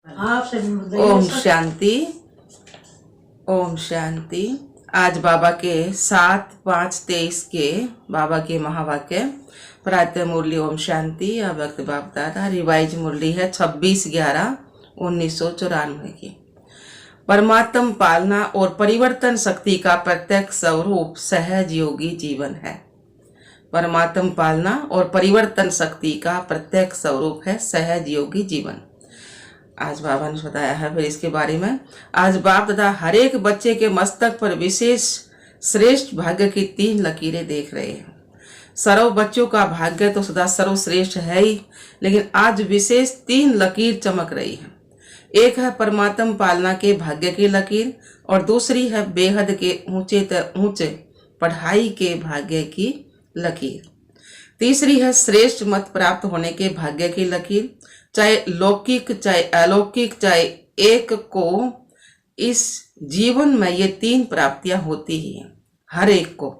ओम शांति। ओम शांति। आज बाबा के 7/5/23 के बाबा के महावाक्य प्रातः मुरली ओम शांति या वक्त बाप दादा। रिवाइज मुरली है 26/11/1994 की। परमात्म पालना और परिवर्तन शक्ति का प्रत्यक्ष स्वरूप सहज योगी जीवन है। परमात्म पालना और परिवर्तन शक्ति का प्रत्यक्ष स्वरूप है सहज योगी जीवन। आज बाबा ने बताया है फिर इसके बारे में। आज बाप दादा हर एक बच्चे के मस्तक पर विशेष श्रेष्ठ भाग्य की 3 लकीरें देख रहे हैं। सर्व बच्चों का भाग्य तो सदा सर्वश्रेष्ठ है ही, लेकिन आज विशेष 3 लकीर चमक रही है। एक है परमात्म पालना के भाग्य की लकीर और दूसरी है बेहद के ऊंचे पढ़ाई के भाग्य की लकीर। तीसरी है श्रेष्ठ मत प्राप्त होने के भाग्य की लकीर। चाहे लौकिक चाहे अलौकिक चाहे एक को इस जीवन में ये 3 प्राप्तियां होती ही हैं हर एक को।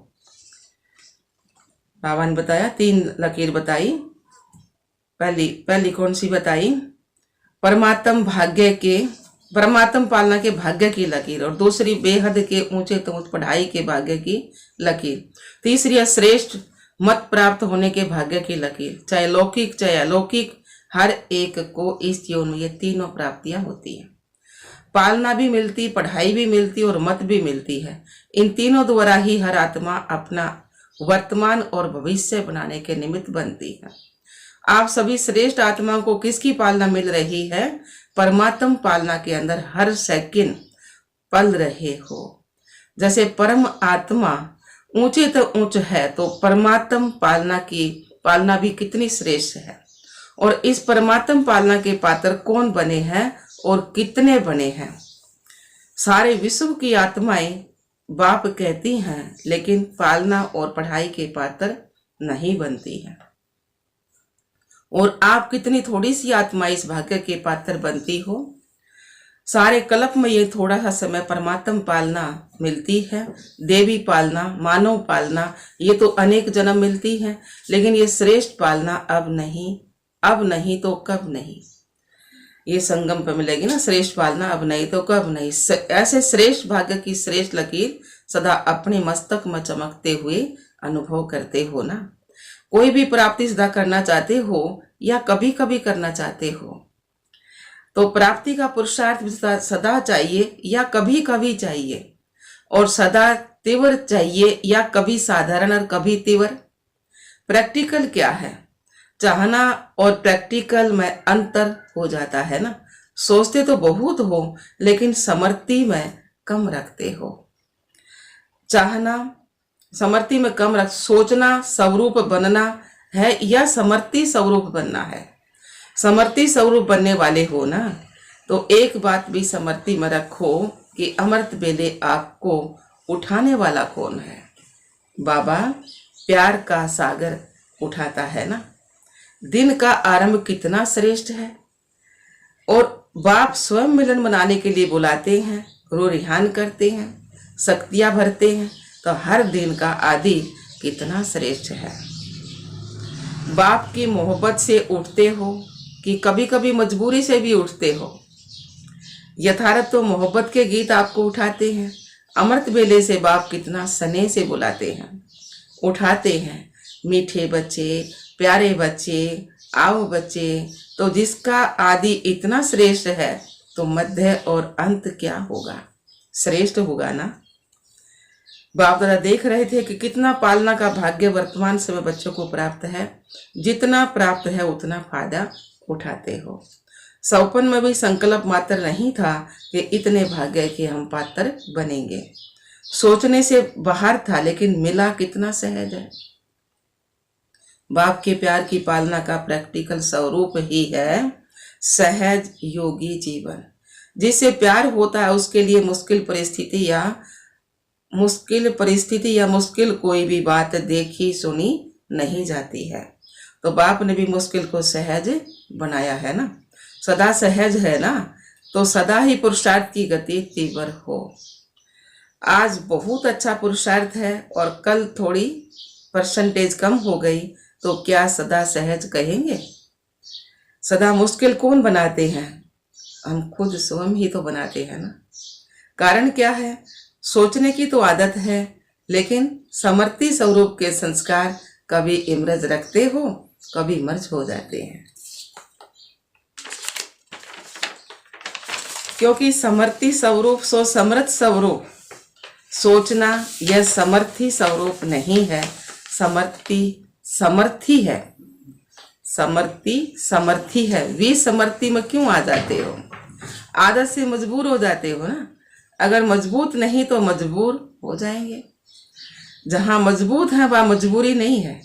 बाबा ने बताया 3 लकीर बताई। पहली कौन सी बताई? परमात्म पालना के भाग्य की लकीर और दूसरी बेहद के ऊंचे तो ऊंच पढ़ाई के भाग्य की लकीर। तीसरी है श्रेष्ठ मत प्राप्त होने के भाग्य की लकीर। चाहे लौकिक चाहे अलौकिक हर एक को इस जीवन में ये तीनों प्राप्तियां होती हैं। पालना भी मिलती, पढ़ाई भी मिलती और मत भी मिलती है। इन तीनों द्वारा ही हर आत्मा अपना वर्तमान और भविष्य बनाने के निमित्त बनती है। आप सभी श्रेष्ठ आत्माओं को किसकी पालना मिल रही है? परमात्म पालना के अंदर हर सेकंड पल रहे हो। जैसे परम आत्मा ऊंचे तो ऊंच है, तो परमात्म पालना की पालना भी कितनी श्रेष्ठ है। और इस परमात्म पालना के पात्र कौन बने हैं और कितने बने हैं? सारे विश्व की आत्माएं बाप कहती हैं, लेकिन पालना और पढ़ाई के पात्र नहीं बनती हैं। और आप कितनी थोड़ी सी आत्मा इस भाग्य के पात्र बनती हो। सारे कल्प में ये थोड़ा सा समय परमात्म पालना मिलती है। देवी पालना, मानव पालना ये तो अनेक जन्म मिलती है, लेकिन ये श्रेष्ठ पालना अब नहीं तो कब नहीं। ये संगम पर मिलेगी ना, श्रेष्ठ पालना अब नहीं तो कब नहीं। ऐसे श्रेष्ठ भाग्य की श्रेष्ठ लकीर सदा अपने मस्तक में चमकते हुए अनुभव करते हो ना। कोई भी प्राप्ति सदा करना चाहते हो या कभी कभी करना चाहते हो, तो प्राप्ति का पुरुषार्थ सदा चाहिए या कभी कभी चाहिए, और सदा तीव्र चाहिए या कभी साधारण और कभी तीव्र। प्रैक्टिकल क्या है? चाहना और प्रैक्टिकल में अंतर हो जाता है ना। सोचते तो बहुत हो, लेकिन समर्थी में कम रखते हो। चाहना समर्थी में कम रख, सोचना स्वरूप बनना है या समर्थी स्वरूप बनना है। समर्थी स्वरूप बनने वाले हो ना, तो एक बात भी समर्थी में रखो कि अमृत बेले आपको उठाने वाला कौन है? बाबा प्यार का सागर उठाता है ना। दिन का आरंभ कितना श्रेष्ठ है, और बाप स्वयं मिलन मनाने के लिए बुलाते हैं, रो रिहान करते हैं, शक्तियां भरते हैं, तो हर दिन का आदि कितना श्रेष्ठ है। बाप की मोहब्बत से उठते हो कि कभी कभी मजबूरी से भी उठते हो? यथार्थ तो मोहब्बत के गीत आपको उठाते हैं। अमृत बेले से बाप कितना स्नेह से बुलाते हैं, उठाते हैं। मीठे बच्चे, प्यारे बच्चे, आओ बच्चे। तो जिसका आदि इतना श्रेष्ठ है, तो मध्य और अंत क्या होगा? श्रेष्ठ होगा ना। बाप दादा देख रहे थे कि कितना पालना का भाग्य वर्तमान समय बच्चों को प्राप्त है। जितना प्राप्त है उतना फायदा उठाते हो। सौपन में भी संकल्प मात्र नहीं था कि इतने भाग्य के हम पात्र बनेंगे। सोचने से बाहर था, लेकिन मिला कितना सहज है। बाप के प्यार की पालना का प्रैक्टिकल स्वरूप ही है सहज योगी जीवन। जिससे प्यार होता है उसके लिए मुश्किल परिस्थिति या मुश्किल कोई भी बात देखी सुनी नहीं जाती है। तो बाप ने भी मुश्किल को सहज बनाया है ना। सदा सहज है ना, तो सदा ही पुरुषार्थ की गति तीव्र हो। आज बहुत अच्छा पुरुषार्थ है और कल थोड़ी परसेंटेज कम हो गई, तो क्या सदा सहज कहेंगे? सदा मुश्किल कौन बनाते हैं? हम खुद स्वयं ही तो बनाते हैं ना। कारण क्या है? सोचने की तो आदत है, लेकिन समर्थी स्वरूप के संस्कार कभी इमरज रखते हो, कभी मर्ज हो जाते हैं। क्योंकि समर्थी स्वरूप सो समर्थ स्वरूप, सोचना यह समर्थी स्वरूप नहीं है, समर्थी है। समर्थी है। विसमर्थी में क्यों आ जाते हो? आदत से मजबूर हो जाते हो ना। अगर मजबूत नहीं तो मजबूर हो जाएंगे। जहां मजबूत है वहां मजबूरी नहीं है।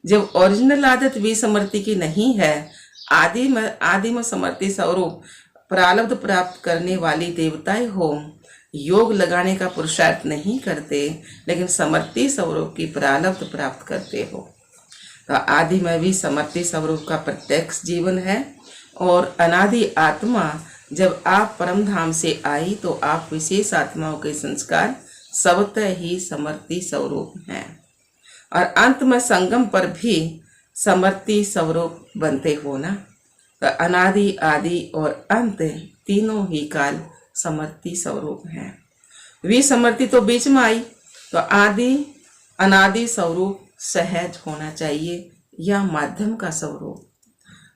जब ओरिजिनल आदत विसमर्थी की नहीं है, आदिम समर्थी स्वरूप प्रारब्ध प्राप्त करने वाली देवताएं हो, योग लगाने का पुरुषार्थ नहीं करते, लेकिन समर्थी स्वरूप की प्रारब्ध प्राप्त करते हो। तो आदि में भी समर्थी स्वरूप का प्रत्यक्ष जीवन है। और अनादि आत्मा जब आप परम धाम से आई तो आप विशेष आत्माओं के संस्कार स्वतः ही समर्थी स्वरूप हैं। और अंत में संगम पर भी समर्थी स्वरूप बनते हो ना। तो अनादि, आदि और अंत तीनों ही काल समर्थी स्वरूप हैं। विसमर्थी तो बीच में आई, तो आदि अनादि स्वरूप सहज होना चाहिए या माध्यम का स्वरूप।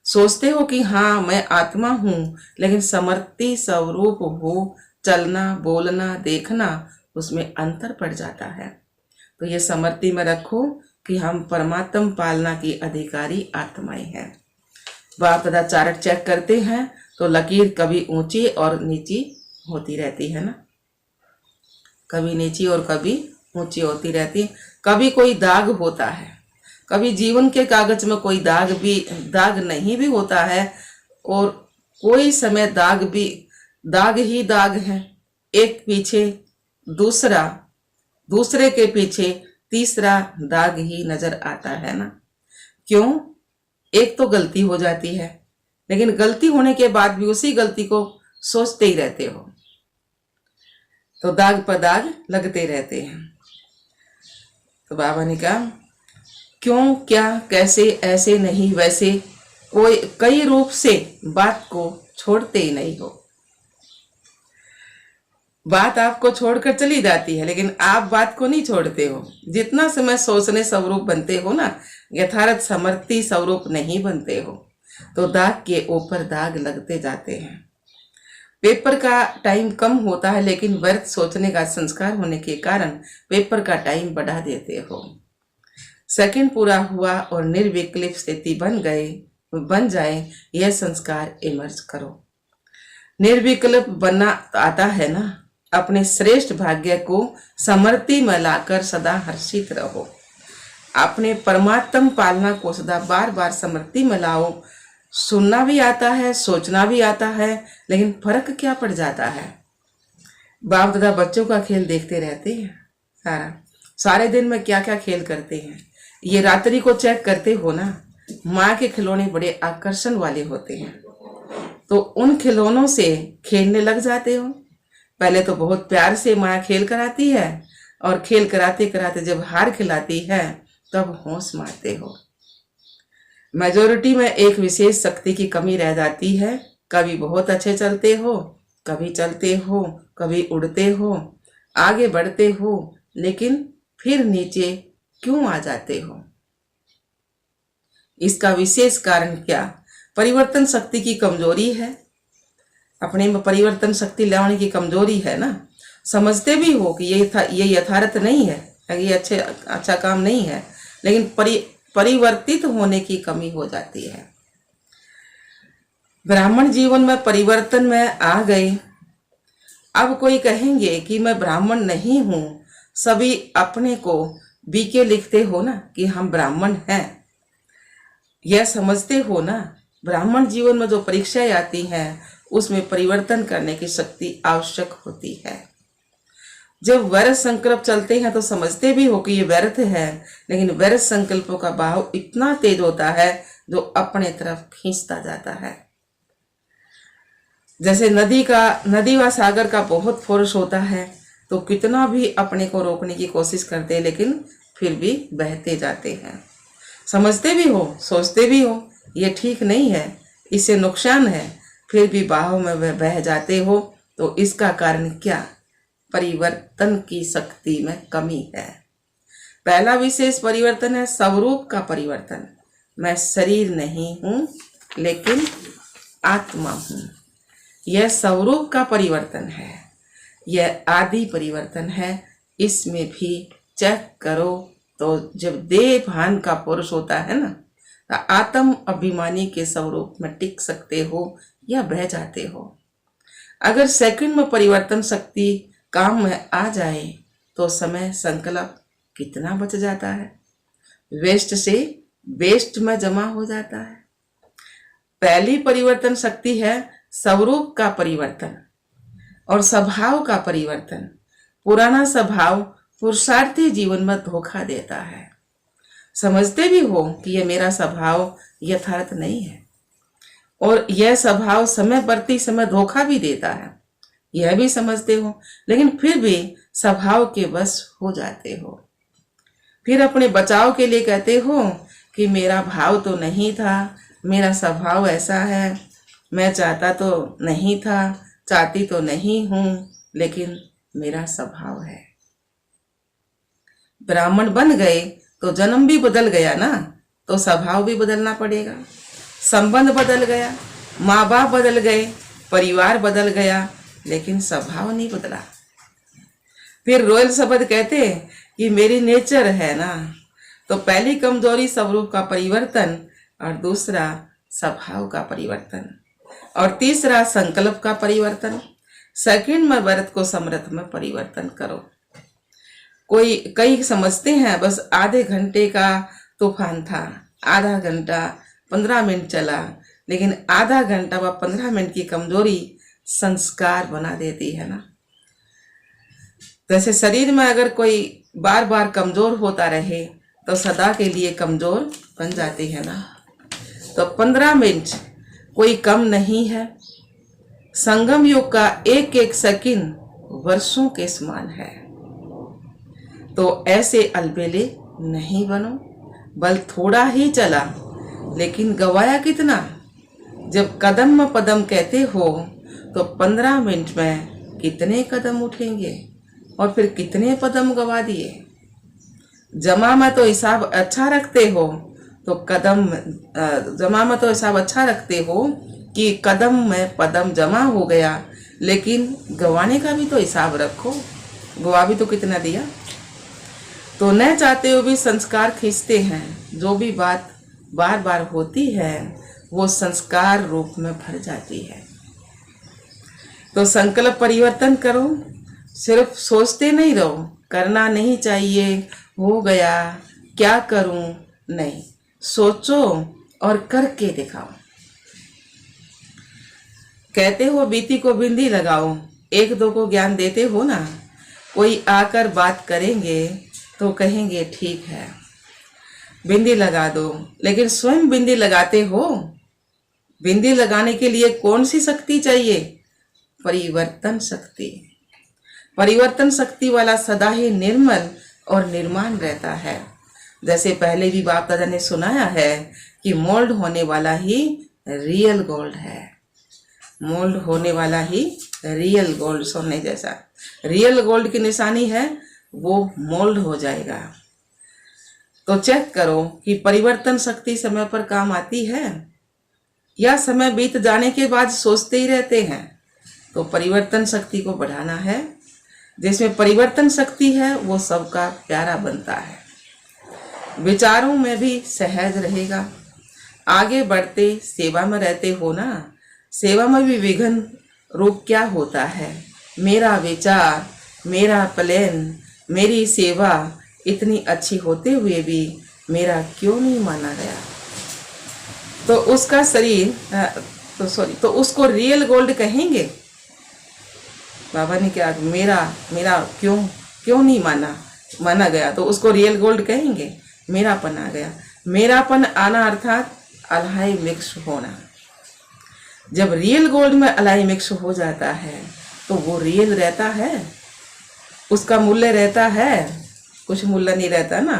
सोचते हो कि हाँ मैं आत्मा हूँ, लेकिन समर्थी स्वरूप हो, चलना, बोलना, देखना, उसमें अंतर पड़ जाता है। तो ये समर्थी में रखो कि हम परमात्म पालना की अधिकारी आत्माएं हैं। बाप दादा चार्ट चेक करते हैं तो लकीर कभी ऊंची और नीची होती रहती है ना, कभी नीची और कभी ऊंची होती रहती है। कभी कोई दाग होता है, कभी जीवन के कागज में कोई दाग नहीं भी होता है, और कोई समय दाग ही दाग है। एक पीछे दूसरा, दूसरे के पीछे तीसरा दाग ही नजर आता है ना। क्यों? एक तो गलती हो जाती है, लेकिन गलती होने के बाद भी उसी गलती को सोचते ही रहते हो, तो दाग पर दाग लगते रहते हैं। तो बाबा ने कहा क्यों, क्या, कैसे, ऐसे नहीं वैसे, कोई कई रूप से बात को छोड़ते ही नहीं हो। बात आपको छोड़कर चली जाती है, लेकिन आप बात को नहीं छोड़ते हो। जितना समय सोचने स्वरूप बनते हो ना, यथार्थ समर्थी स्वरूप नहीं बनते हो, तो दाग के ऊपर दाग लगते जाते हैं। पेपर का टाइम कम होता है, लेकिन व्यर्थ सोचने का संस्कार होने के कारण पेपर का टाइम बढ़ा देते हो। सेकंड पूरा हुआ और निर्विकल्प स्थिति बन जाए, यह संस्कार इमर्ज करो। निर्विकल्प बनना आता है ना। अपने श्रेष्ठ भाग्य को समर्थी में लाकर सदा हर्षित रहो। अपने परमात्म पालना को सदा बार बार समर्थी में लाओ। सुनना भी आता है, सोचना भी आता है, लेकिन फर्क क्या पड़ जाता है? बाप दादा बच्चों का खेल देखते रहते हैं। सारे दिन में क्या क्या खेल करते हैं, ये रात्रि को चेक करते हो ना। माँ के खिलौने बड़े आकर्षण वाले होते हैं, तो उन खिलौनों से खेलने लग जाते हो। पहले तो बहुत प्यार से माँ खेल कराती है, और खेल कराते कराते जब हार खिलाती है तब होश मारते हो। मेजोरिटी में एक विशेष शक्ति की कमी रह जाती है। कभी बहुत अच्छे चलते हो, कभी चलते हो, कभी उड़ते हो, आगे बढ़ते हो, लेकिन फिर नीचे क्यों आ जाते हो? इसका विशेष कारण क्या? परिवर्तन शक्ति की कमजोरी है। अपने में परिवर्तन शक्ति लाने की कमजोरी है ना। समझते भी हो कि ये यथार्थ नहीं है, ये अच्छा काम नहीं है, लेकिन परिवर्तित होने की कमी हो जाती है। ब्राह्मण जीवन में परिवर्तन में आ गए। अब कोई कहेंगे कि मैं ब्राह्मण नहीं हूं। सभी अपने को बीके लिखते हो ना कि हम ब्राह्मण हैं। यह समझते हो ना, ब्राह्मण जीवन में जो परीक्षाएं आती हैं उसमें परिवर्तन करने की शक्ति आवश्यक होती है। जब व्यर्थ संकल्प चलते हैं तो समझते भी हो कि ये व्यर्थ है, लेकिन व्यर्थ संकल्पों का बहाव इतना तेज होता है जो अपने तरफ खींचता जाता है। जैसे नदी व सागर का बहुत फोर्स होता है, तो कितना भी अपने को रोकने की कोशिश करते हैं, लेकिन फिर भी बहते जाते हैं। समझते भी हो, सोचते भी हो ये ठीक नहीं है, इससे नुकसान है, फिर भी बाहों में वह बह जाते हो, तो इसका कारण क्या? परिवर्तन की शक्ति में कमी है। पहला विशेष परिवर्तन है स्वरूप का परिवर्तन। मैं शरीर नहीं हूं लेकिन आत्मा हूं। यह स्वरूप का परिवर्तन है, यह आदि परिवर्तन है। इसमें भी चेक करो तो जब देह भान का पुरुष होता है ना, तो आत्म अभिमानी के स्वरूप में टिक सकते हो या बह जाते हो। अगर सेकंड में परिवर्तन शक्ति काम में आ जाए तो समय संकल्प कितना बच जाता है, वेस्ट से बेस्ट में जमा हो जाता है। पहली परिवर्तन शक्ति है स्वरूप का परिवर्तन और स्वभाव का परिवर्तन। पुराना स्वभाव पुरुषार्थी जीवन में धोखा देता है। समझते भी हो कि यह मेरा स्वभाव यथार्थ नहीं है, और यह स्वभाव समय प्रति समय धोखा भी देता है, यह भी समझते हो, लेकिन फिर भी स्वभाव के वश हो जाते हो। फिर अपने बचाव के लिए कहते हो कि मेरा भाव तो नहीं था, मेरा स्वभाव ऐसा है, मैं चाहता तो नहीं था, चाहती तो नहीं हूं, लेकिन मेरा स्वभाव है। ब्राह्मण बन गए तो जन्म भी बदल गया ना, तो स्वभाव भी बदलना पड़ेगा। संबंध बदल गया, माँ बाप बदल गए, परिवार बदल गया, लेकिन स्वभाव नहीं बदला। फिर रॉयल शब्द कहते कि मेरी नेचर है ना, तो पहली कमजोरी स्वरूप का परिवर्तन, और दूसरा स्वभाव का परिवर्तन, और तीसरा संकल्प का परिवर्तन। सेकंड में व्रत को समर्थ में परिवर्तन करो। कई समझते हैं बस आधे घंटे का तूफान था, आधा घंटा 15 मिनट चला, लेकिन आधा घंटा व 15 मिनट की कमजोरी संस्कार बना देती है ना। जैसे शरीर में अगर कोई बार बार कमजोर होता रहे तो सदा के लिए कमजोर बन जाती है ना। तो 15 मिनट कोई कम नहीं है। संगम युग का एक एक सेकंड वर्षों के समान है। तो ऐसे अलबेले नहीं बनो। बल थोड़ा ही चला, लेकिन गवाया कितना? जब कदम में पदम कहते हो तो 15 मिनट में कितने कदम उठेंगे और फिर कितने पदम गवा दिए। जमा में तो हिसाब अच्छा रखते हो तो जमा में तो हिसाब अच्छा रखते हो कि कदम में पदम जमा हो गया, लेकिन गवाने का भी तो हिसाब रखो, गवा भी तो कितना दिया। तो न चाहते हुए भी संस्कार खींचते हैं। जो भी बात बार बार होती है वो संस्कार रूप में भर जाती है। तो संकल्प परिवर्तन करो, सिर्फ सोचते नहीं रहो करना नहीं चाहिए, हो गया क्या करूं, नहीं, सोचो और करके दिखाओ। कहते हो बीती को बिंदी लगाओ, एक दो को ज्ञान देते हो ना, कोई आकर बात करेंगे तो कहेंगे ठीक है बिंदी लगा दो, लेकिन स्वयं बिंदी लगाते हो? बिंदी लगाने के लिए कौन सी शक्ति चाहिए? परिवर्तन शक्ति। परिवर्तन शक्ति वाला सदा ही निर्मल और निर्माण रहता है। जैसे पहले भी बाप दादा ने सुनाया है कि मोल्ड होने वाला ही रियल गोल्ड है। मोल्ड होने वाला ही रियल गोल्ड, सोने जैसा रियल गोल्ड की निशानी है, वो मोल्ड हो जाएगा। तो चेक करो कि परिवर्तन शक्ति समय पर काम आती है या समय बीत जाने के बाद सोचते ही रहते हैं। तो परिवर्तन शक्ति को बढ़ाना है। जिसमें परिवर्तन शक्ति है वो सबका प्यारा बनता है, विचारों में भी सहज रहेगा। आगे बढ़ते सेवा में रहते हो ना, सेवा में भी विघ्न रूप क्या होता है? मेरा विचार, मेरा प्लान, मेरी सेवा इतनी अच्छी होते हुए भी मेरा क्यों नहीं माना गया? तो उसका शरीर तो उसको रियल गोल्ड कहेंगे। बाबा ने क्या, मेरा क्यों नहीं माना गया, तो उसको रियल गोल्ड कहेंगे। मेरापन आ गया। मेरापन आना अर्थात अलाई मिक्स होना। जब रियल गोल्ड में अलाई मिक्स हो जाता है तो वो रियल रहता है, उसका मूल्य रहता है, कुछ मूल्य नहीं रहता ना।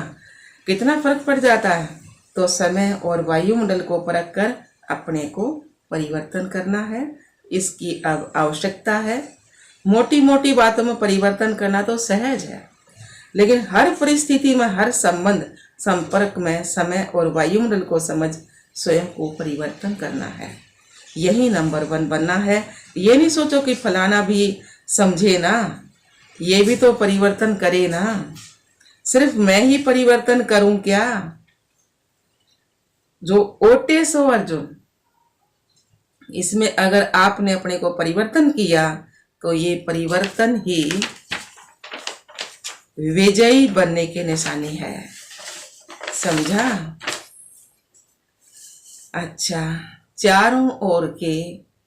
कितना फर्क पड़ जाता है। तो समय और वायुमंडल को परख कर अपने को परिवर्तन करना है, इसकी अब आवश्यकता है। मोटी मोटी बातों में परिवर्तन करना तो सहज है, लेकिन हर परिस्थिति में, हर संबंध संपर्क में समय और वायुमंडल को समझ स्वयं को परिवर्तन करना है। यही नंबर 1 बनना है। ये नहीं सोचो कि फलाना भी समझे ना, ये भी तो परिवर्तन करे ना, सिर्फ मैं ही परिवर्तन करूं क्या? जो ओटे सो अर्जुन, इसमें अगर आपने अपने को परिवर्तन किया तो ये परिवर्तन ही विजयी बनने की निशानी है। समझा? अच्छा, चारों ओर के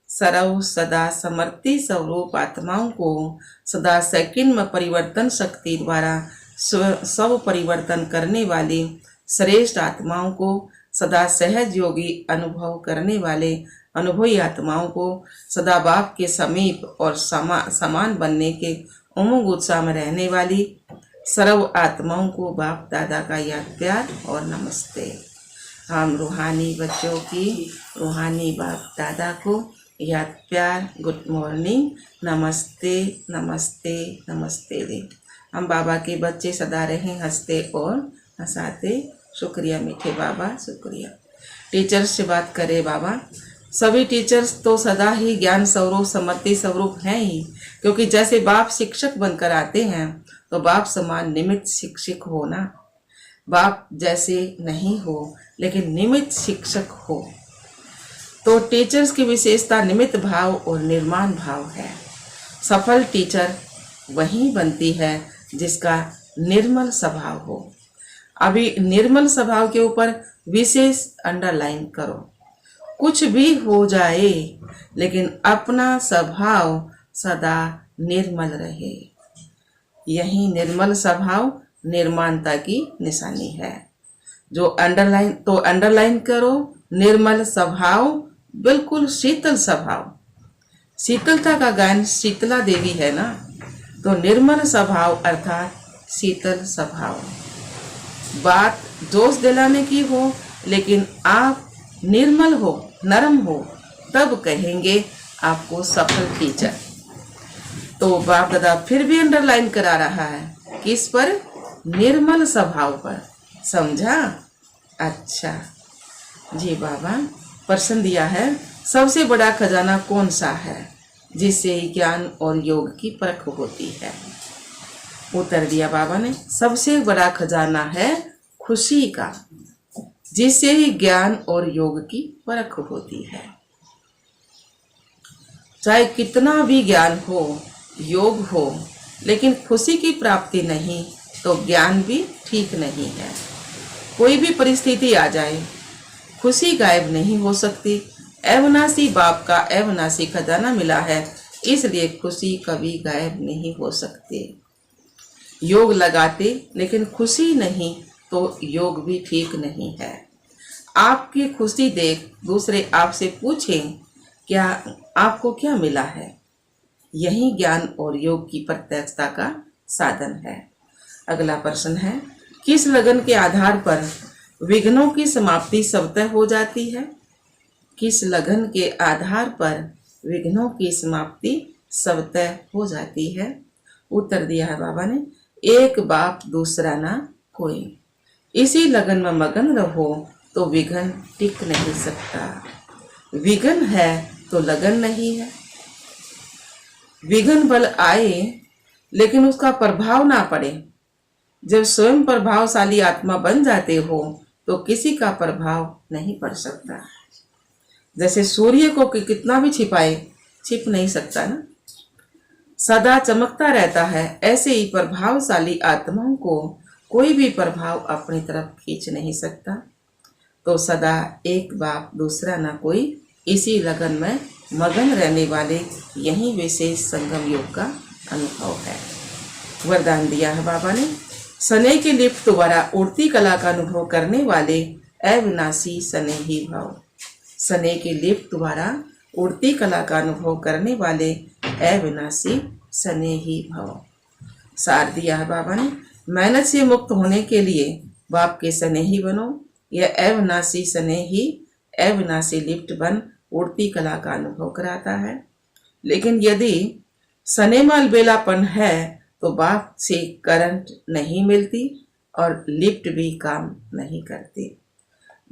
सर्व सदा समर्थी स्वरूप आत्माओं को सदा सेकंड में परिवर्तन शक्ति द्वारा सब परिवर्तन करने वाली श्रेष्ठ आत्माओं को, सदा सहज योगी अनुभव करने वाले अनुभवी आत्माओं को, सदा बाप के समीप और समान बनने के उमंग उत्साह में रहने वाली सर्व आत्माओं को बाप दादा का याद प्यार और नमस्ते। हम रूहानी बच्चों की रूहानी बाप दादा को याद प्यार, गुड मॉर्निंग, नमस्ते नमस्ते नमस्ते दे। हम बाबा के बच्चे सदा रहें हंसते और हंसाते। शुक्रिया मीठे बाबा, शुक्रिया। टीचर्स से बात करें बाबा। सभी टीचर्स तो सदा ही ज्ञान स्वरूप समर्थी स्वरूप हैं ही, क्योंकि जैसे बाप शिक्षक बनकर आते हैं तो बाप समान निमित्त शिक्षक हो ना। बाप जैसे नहीं हो लेकिन निमित्त शिक्षक हो। तो टीचर्स की विशेषता निमित्त भाव और निर्माण भाव है। सफल टीचर वही बनती है जिसका निर्मल स्वभाव हो। अभी निर्मल स्वभाव के ऊपर विशेष अंडरलाइन करो। कुछ भी हो जाए लेकिन अपना स्वभाव सदा निर्मल रहे। यही निर्मल स्वभाव निर्माणता की निशानी है। जो अंडरलाइन करो, निर्मल स्वभाव, बिल्कुल शीतल स्वभाव। शीतलता का गायन शीतला देवी है ना, तो निर्मल स्वभाव अर्थात शीतल स्वभाव। बात जोश दिलाने की हो लेकिन आप निर्मल हो, नरम हो, तब कहेंगे आपको सफल टीचर। तो बाप दादा फिर भी अंडरलाइन करा रहा है, किस पर? निर्मल स्वभाव पर। समझा? अच्छा जी बाबा, प्रश्न दिया है, सबसे बड़ा खजाना कौन सा है जिससे ज्ञान और योग की परख होती है? उत्तर दिया बाबा ने, सबसे बड़ा खजाना है खुशी का, जिससे ही ज्ञान और योग की परख होती है। चाहे कितना भी ज्ञान हो, योग हो, लेकिन खुशी की प्राप्ति नहीं तो ज्ञान भी ठीक नहीं है। कोई भी परिस्थिति आ जाए, खुशी गायब नहीं हो सकती। अविनाशी बाप का अविनाशी खजाना मिला है, इसलिए खुशी कभी गायब नहीं हो सकती। योग लगाते लेकिन खुशी नहीं तो योग भी ठीक नहीं है। आपकी खुशी देख दूसरे आपसे पूछें क्या आपको क्या मिला है। यही ज्ञान और योग की प्रत्यक्षता का साधन है। अगला प्रश्न है, किस लगन के आधार पर विघ्नों की समाप्ति स्वतः हो जाती है? किस लगन के आधार पर विघ्नों की समाप्ति स्वतः हो जाती है? उत्तर दिया है बाबा ने, एक बाप दूसरा ना कोई। इसी लगन में मगन रहो तो विघ्न टिक नहीं सकता। विघ्न है तो लगन नहीं है। विघ्न बल आए लेकिन उसका प्रभाव ना पड़े। जब स्वयं प्रभावशाली आत्मा बन जाते हो तो किसी का प्रभाव नहीं पड़ सकता। जैसे सूर्य को कितना भी छिपाए, छिप नहीं सकता ना, सदा चमकता रहता है। ऐसे ही प्रभावशाली आत्माओं को कोई भी प्रभाव अपनी तरफ खींच नहीं सकता। तो सदा एक बाप दूसरा ना कोई, इसी लगन में मगन रहने वाले यही विशेष संगम योग का अनुभव है। वरदान दिया है बाबा ने, सने के लिफ्ट द्वारा उड़ती कला का अनुभव करने वाले अविनाशी स्नेही भव। सने के लिफ्ट द्वारा उड़ती कला का अनुभव करने वाले अविनाशी स्नेही भव। सार दिया है बाबा ने, मेहनत से मुक्त होने के लिए बाप के स्नेही बनो। यह अविनाशी स्नेही अविनाशी लिफ्ट बन उड़ती कला का अनुभव कराता है। लेकिन यदि सनेमाल बेलापन है तो बाप से करंट नहीं मिलती और लिफ्ट भी काम नहीं करती।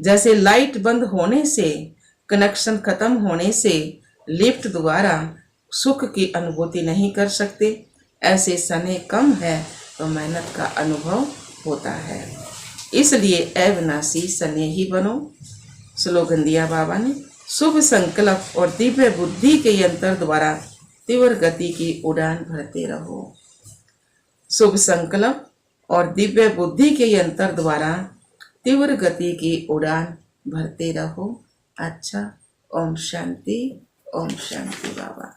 जैसे लाइट बंद होने से, कनेक्शन खत्म होने से लिफ्ट द्वारा सुख की अनुभूति नहीं कर सकते, ऐसे सने कम है तो मेहनत का अनुभव होता है। इसलिए अविनाशी सने ही बनो। स्लोगन दिया बाबा ने, शुभ संकल्प और दिव्य बुद्धि के यंत्र द्वारा तीव्र गति की उड़ान भरते रहो। शुभ संकल्प और दिव्य बुद्धि के यंत्र द्वारा तीव्र गति की उड़ान भरते रहो। अच्छा, ओम शांति, ओम शांति बाबा।